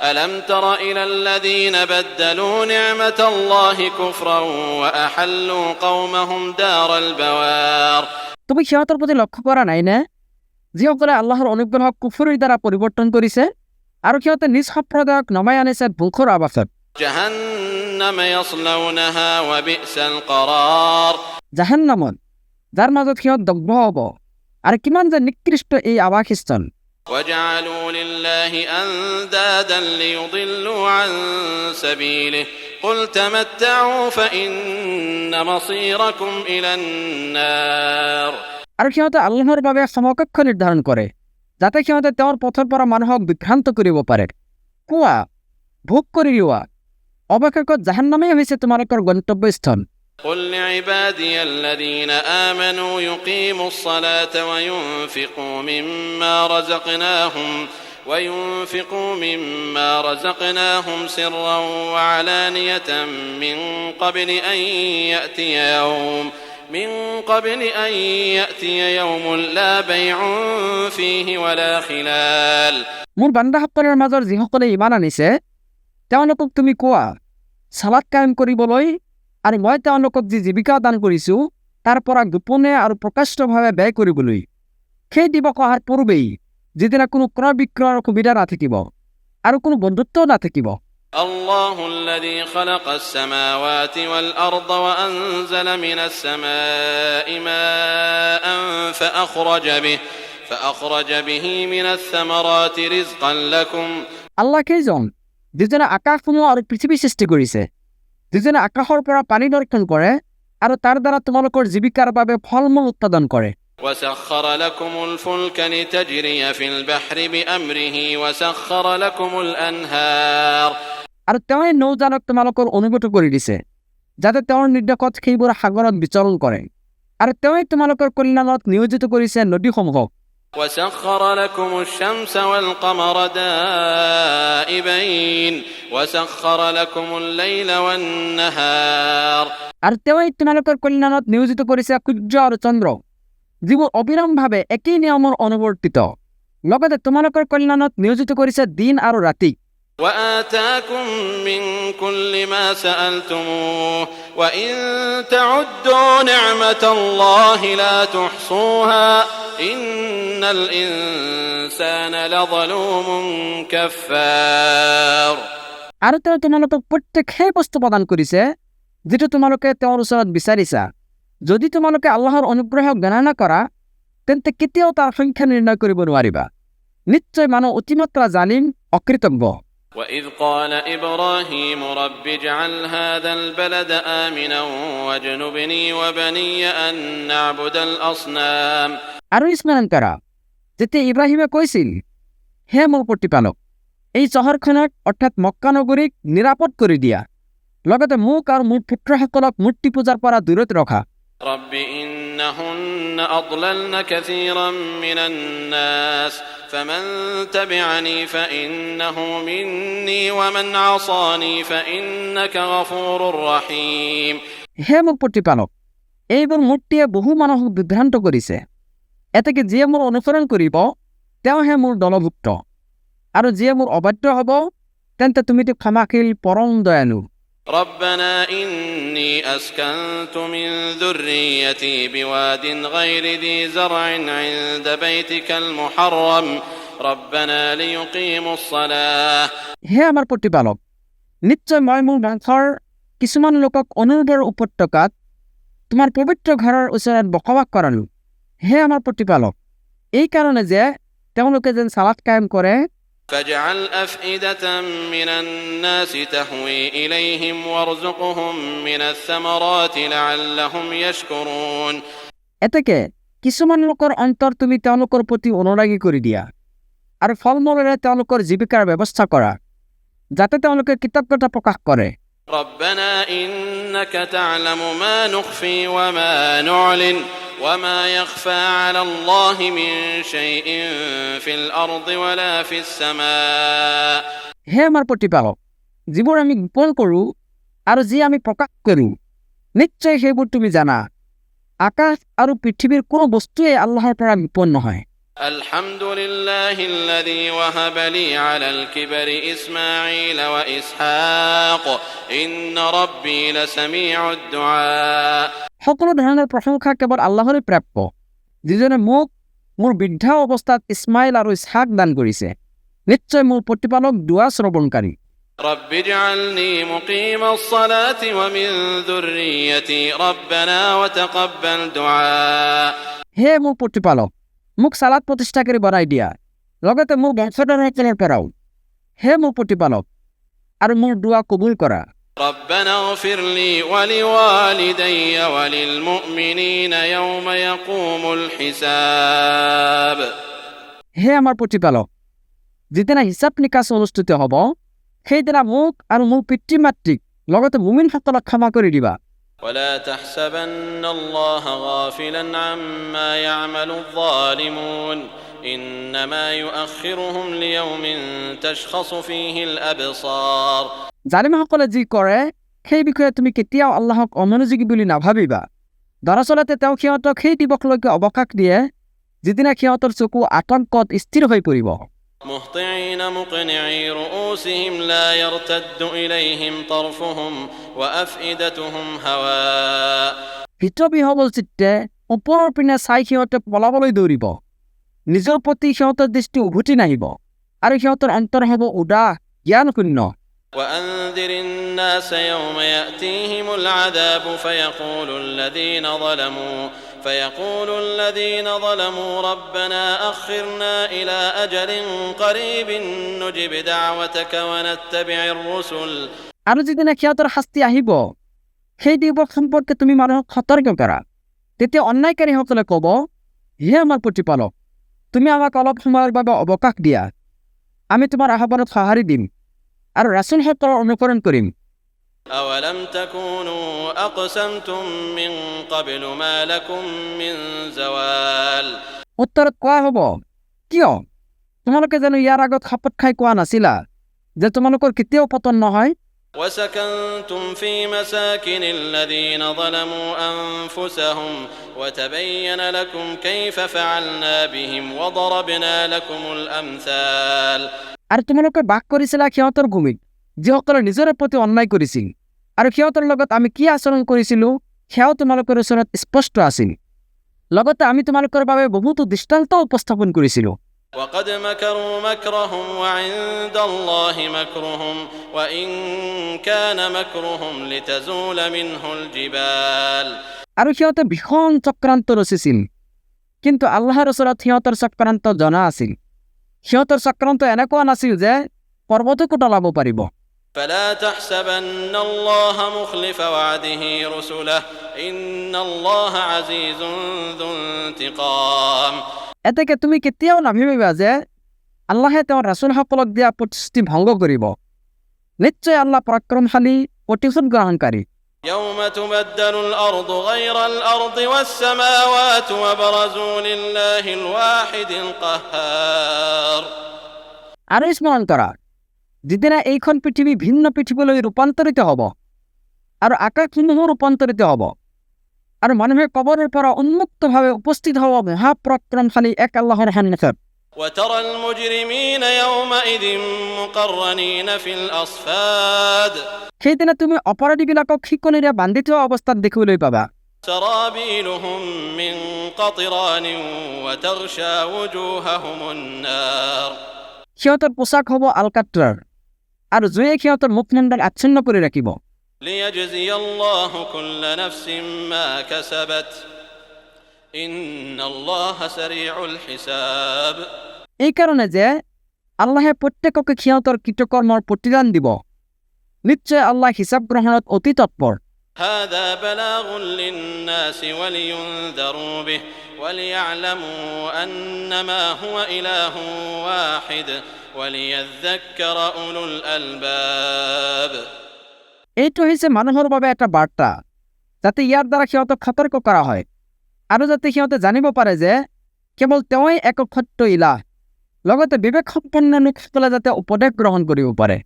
ألم تر إلى الذين بدلوا نعمة الله كفرا وأحلوا قومهم دار البوار তুমি সিহঁতৰ প্ৰতি লক্ষ্য কৰা নাই নে যিসকলে আল্লাহৰ অনুগ্ৰহক কুফৰিৰ দ্বাৰা পৰিৱৰ্তন কৰিছে আৰু সিহঁতে নিজ সম্প্ৰদায়ক নমাই আনিছে ধ্বংসৰ আৱাসত جهنم يصلونها وبئس القرار জাহান্নামত যাৰ মাজত সিহঁত দগ্ধ হ'ব আৰু কিমান যে নিকৃষ্ট এই আৱাসস্থল وجعلوا لله أندادا ليضلوا عن سبيله قل تمتعوا فإن مصيركم إلى النار আৰু সিহঁতে আল্লাহৰ বাবে সমকক্ষ নিৰ্ধাৰণ কৰে যাতে সিহঁতে তেওঁৰ পথৰ পৰা মানুহক বিভ্ৰান্ত কৰিব পাৰে কোৱা ভোগ কৰি লোৱা অৱশেষত জাহান্নামেই হৈছে তোমালোকৰ গন্তব্যস্থল قل لعبادي الذين آمنوا يقيموا الصلاة وينفقوا مما رزقناهم سرا وعلانية من قبل أن يأتي يوم لا بيع فيه ولا خلال মোৰ বান্দাসকলৰ মাজৰ যিসকলে ইমান আনিছে তেওঁলোকক তুমি কোৱা সালাত কায়েম কৰিবলৈ আৰু মই তেওঁলোকক যি জীৱিকা দান কৰিছোঁ তাৰ পৰা গোপনে আৰু প্ৰকাশ্যভাৱে ব্যয় কৰিবলৈ সেই দিৱস অহাৰ পূৰ্বেই যিদিনা কোনো ক্ৰয় বিক্ৰয়ৰ সুবিধা নাথাকিব আৰু কোনো বন্ধুত্বও নাথাকিব الله الذي خلق السماوات والأرض وأنزل من السماء ماء فأخرج به من الثمرات رزقا لكم আল্লাহ কেইজন যিজনে আকাশসমূহ আৰু পৃথিৱী সৃষ্টি কৰিছে যিজনে আকাশৰ পৰা পানী নিৰীক্ষণ কৰে আৰু তাৰ দ্বাৰা তোমালোকৰ জীৱিকাৰ বাবে ফলমূল উৎপাদন কৰে وسخر لكم الفلك لتجري في البحر بأمره وسخر لكم الأنهار আৰু তেওঁই নৌযানক তোমালোকৰ অনুগত কৰি দিছে যাতে তেওঁৰ নিৰ্দেশত সেইবোৰ সাগৰত বিচৰণ কৰে আৰু তেওঁই তোমালোকৰ কল্যাণত নিয়োজিত কৰিছে নদীসমূহক وسخر لكم الشمس والقمر دائبين وسخر لكم الليل والنهار আৰু তেওঁই তোমালোকৰ কল্যাণত নিয়োজিত কৰিছে সূৰ্য আৰু চন্দ্ৰ যিবোৰ অবিৰামভাৱে একেই নিয়মৰ অনুৱৰ্তিত লগতে তোমালোকৰ কল্যাণত নিয়োজিত কৰিছে দিন আৰু ৰাতি وآتاكم من كل ما سألتموه وإن تعدوا نعمة الله لا تحصوها إن الإنسان لظلوم كفار আৰু তেওঁ তোমালোকক প্ৰত্যেক সেই বস্তু প্ৰদান কৰিছে যিটো তোমালোকে তেওঁৰ ওচৰত বিচাৰিছা যদি তোমালোকে আল্লাহৰ অনুগ্ৰহক গণনা কৰা তেন্তে কেতিয়াও তাৰ সংখ্যা নিৰ্ণয় কৰিব নোৱাৰিবা নিশ্চয় মানুহ অতিমাত্ৰা জালিম অকৃতজ্ঞ وإذ قال إبراهيم رب اجعل هذا البلد آمنا واجنبني وبني أن نعبد الأصنام আৰু স্মৰণ কৰা যেতিয়া ইব্ৰাহিমে কৈছিল হে মোৰ প্ৰতিপালক এই চহৰখনক অৰ্থাৎ মক্কা নগৰীক নিৰাপদ কৰি দিয়া লগতে মোক আৰু মোৰ পুত্ৰসকলক মূৰ্তি পূজাৰ পৰা দূৰত ৰখা رب إنهن أضللن كثيرا من الناس فمن تبعني فإنه مني ومن عصاني فإنك غفور رحيم হে মোৰ প্ৰতিপালক এইবোৰ মূৰ্তিয়ে বহু মানুহক বিভ্ৰান্ত কৰিছে এতেকে যিয়ে মোৰ অনুসৰণ কৰিব তেওঁহে মোৰ দলভুক্ত আৰু যিয়ে মোৰ অবাধ্য হ'ব তেন্তে তুমি ক্ষমাশীল পৰম দয়ালু ربنا إني أسكنت من ذريتي بواد غير ذي زرع عند بيتك المحرم ربنا ليقيموا الصلاة হে আমাৰ প্ৰতিপালক নিশ্চয় মই মোৰ বংশৰ কিছুমান লোকক অনুৰ্বৰ উপত্যকাত তোমাৰ পবিত্ৰ ঘৰৰ ওচৰত বসবাস কৰালো হে আমাৰ প্ৰতিপালক এই কাৰণে যে তেওঁলোকে যেন সালাত কায়েম কৰে فاجعل أفئدة من الناس تهوي إليهم وارزقهم من الثمرات لعلهم يشكرون এতেকে কিছুমান লোকৰ অন্তৰ তুমি তেওঁলোকৰ প্ৰতি অনুৰাগী কৰি দিয়া আৰু ফলমূলেৰে তেওঁলোকৰ জীৱিকাৰ ব্যৱস্থা কৰা যাতে তেওঁলোকে কৃতজ্ঞতা প্ৰকাশ কৰে ربنا إنك تعلم ما نخفي وما نعلن وما يخفى على الله من شيء في الأرض ولا في السماء হে আমাৰ প্ৰতিপালক যিবোৰ আমি গোপন কৰোঁ আৰু যি আমি প্ৰকাশ কৰোঁ নিশ্চয় সেইবোৰ তুমি জানা আকাশ আৰু পৃথিৱীৰ কোনো বস্তুৱেই আল্লাহৰ পৰা গোপন নহয় الحمد لله الذي وهب لي على الكبر إسماعيل وإسحاق إن ربي لسميع الدعاء সকলো ধৰণৰ প্ৰশংসা কেৱল আল্লাহৰে প্ৰাপ্য, যিজনে মোক মোৰ বৃদ্ধা অৱস্থাত ইছমাইল আৰু ইছহাক দান কৰিছে। নিশ্চয় মোৰ প্ৰতিপালক দুৱা শ্ৰৱণকাৰী। رب اجعلني مقيم الصلاة ومن ذريتي ربنا وتقبل دعاء হে মোৰ প্ৰতিপালক, মোক সালাত প্ৰতিষ্ঠাকাৰী বনাই দিয়া, লগতে মোৰ বংশধৰসকলৰ পৰাও হে মোৰ প্ৰতিপালক, আৰু মোৰ দুৱা কবুল কৰা। ربنا اغفر لي ولوالدي وللمؤمنين يوم يقوم الحساب হে আমাৰ প্ৰতিপালক, যিদিনা হিচাপ নিকাচ অনুষ্ঠিত হ'ব, সেইদিনা মোক আৰু মোৰ পিতৃ মাতৃক লগতে মুমিনসকলক ক্ষমা কৰি দিবা। ولا تحسبن الله غافلا عما يعمل الظالمون إنما يؤخرهم ليوم تشخص فيه الأبصار জালিমসকলে যি কৰে সেই বিষয়ে তুমি কেতিয়াও আল্লাহক অমনোযোগী বুলি নাভাবিবা। দৰাচলতে তেওঁ সিহঁতক সেই দিৱসলৈকে অৱকাশ দিয়ে যিদিনা সিহঁতৰ চকু আতংকত স্থিৰ হৈ পৰিব। مهطعين مقنعي رؤوسهم لا يرتد إليهم طرفهم وأفئدتهم هواء ভীতবিহ্বল চিত্তে ওপৰৰ পিনে চাই সিহঁতে পলাবলৈ দৌৰিব, নিজৰ প্ৰতি সিহঁতৰ দৃষ্টি উভতি নাহিব, আৰু সিহঁতৰ অন্তৰ হ'ব উদাস জ্ঞান শূন্য। وأنذر الناس يوم يأتيهم العذاب فيقول الذين ظلموا ربنا أخرنا إلى أجل قريب نجب دعوتك ونتبع الرسل আৰু যিদিনা সিহঁতৰ শাস্তি আহিব, সেই দিৱস সম্পৰ্কে তুমি মানুহক সতৰ্ক কৰা। তেতিয়া অন্যায়কাৰীসকলে ক'ব, হে আমাৰ প্ৰতিপালক, তুমি আমাক অলপ সময়ৰ বাবে অৱকাশ দিয়া, আমি তোমাৰ আহ্বানত সঁহাৰি দিম আৰু ৰাসূলসকলৰ অনুসৰণ কৰিম। أولم تكونوا أقسمتم من قبل ما لكم من زوال উত্তৰত কোৱা হ'ব, কিয় তোমালোকে জানো ইয়াৰ আগত শপত খাই কোৱা নাছিলা যে তোমালোকৰ কেতিয়াও পতন নহয়? وسكنتم في مساكن الذين ظلموا أنفسهم وتبين لكم كيف فعلنا بهم وضربنا لكم الأمثال আৰু তোমালোকে বাস কৰিছিলা সিহঁতৰ ভূমিত যিসকলে নিজৰে প্ৰতি অন্যায় কৰিছিল, আৰু সিহঁতৰ লগত আমি কি আচৰণ কৰিছিলোঁ সেয়াও তোমালোকৰ ওচৰত স্পষ্ট আছিল। লগতে আমি তোমালোকৰ বাবে বহুতো দৃষ্টান্ত উপস্থাপন কৰিছিলোঁ। وقد مكروا مكرهم وعند الله مكرهم وإن كان مكرهم لتزول منه الجبال আৰু সিহঁতে ভীষণ চক্ৰান্ত ৰচিছিল, কিন্তু আল্লাহৰ ওচৰত সিহঁতৰ চক্ৰান্ত জনা আছিল। সিহঁতৰ চক্ৰান্ত এনেকুৱা নাছিল যে পৰ্বতকো টলাব পাৰিব। فلا تحسبن الله مخلف وعده رسله إن الله عزيز ذو انتقام এতেকে তুমি কেতিয়াও নাভাবিবা যে আল্লাহে তেওঁৰ ৰাসূলসকলক দিয়া প্ৰতিশ্ৰুতি ভংগ কৰিব। নিশ্চয় আল্লাহ পৰাক্ৰমশালী, প্ৰতিশোধ গ্ৰহণকাৰী। يوم تبدل الأرض غير الأرض والسماوات وبرزوا لله الواحد القهار আৰু স্মৰণ কৰা, যিদিনা এইখন পৃথিৱী ভিন্ন পৃথিৱীলৈ ৰূপান্তৰিত হ'ব আৰু আকাশসমূহো ৰূপান্তৰিত হ'ব, আৰু মানুহে কবৰৰ পৰা উন্মুক্তভাৱে উপস্থিত হ'ব মহাপৰাক্ৰমশালী এক আল্লাহৰ সন্মুখত। وترى المجرمين يومئذ مقرنين في الأصفاد সেইদিনা তুমি অপৰাধীবিলাকক শিকনিৰে বান্ধি থোৱা অৱস্থাত দেখিবলৈ পাবা। سرابيلهم من قطران وتغشى وجوههم النار সিহঁতৰ পোছাক হ'ব আলকাট্ৰাৰ, আৰু জুয়ে সিহঁতৰ মুখমণ্ডল আচ্ছন্ন কৰি ৰাখিব। ليجزي الله كل نفس ما كسبت إن الله سريع الحساب এই কাৰণে যে আল্লাহে প্ৰত্যেককে সিহঁতৰ কৃতকৰ্মৰ প্ৰতিদান দিব। নিশ্চয় আল্লাহ হিচাপ গ্ৰহণত অতি তৎপৰ। هذا بلاغ للناس ولينذروا به وليعلموا أنما هو إله واحد وليذكر أولو الألباب এইটো হৈছে মানুহৰ বাবে এটা বাৰ্তা, যাতে ইয়াৰ দ্বাৰা সিহঁতক সতৰ্ক কৰা হয়, আৰু যাতে সিহঁতে জানিব পাৰে যে কেৱল তেওঁই একক সত্য ইলাহ, লগতে বিবেক সম্পন্ন লোকসকলে যাতে উপদেশ গ্ৰহণ কৰিব পাৰে।